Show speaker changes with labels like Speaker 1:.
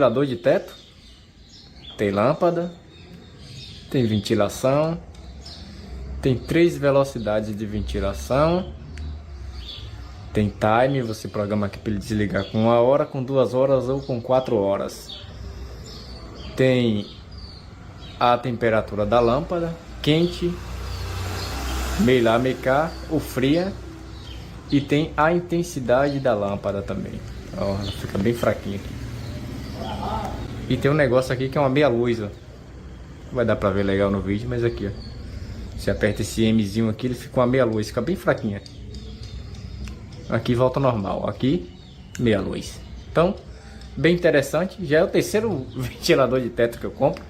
Speaker 1: Ventilador de teto, tem lâmpada, tem ventilação, tem 3 velocidades de ventilação, tem time, você programa aqui para ele desligar com 1 hora, com 2 horas ou com 4 horas. Tem a temperatura da lâmpada, quente, meio lá, meio cá, ou fria, e tem a intensidade da lâmpada também. Ó, ela fica bem fraquinha aqui. E tem um negócio aqui que é uma meia luz, ó. Não vai dar pra ver legal no vídeo, mas aqui, ó. Você aperta esse Mzinho aqui, ele fica uma meia luz, fica bem fraquinha. Aqui volta normal, aqui meia luz. Então, bem interessante. Já é o terceiro ventilador de teto que eu compro.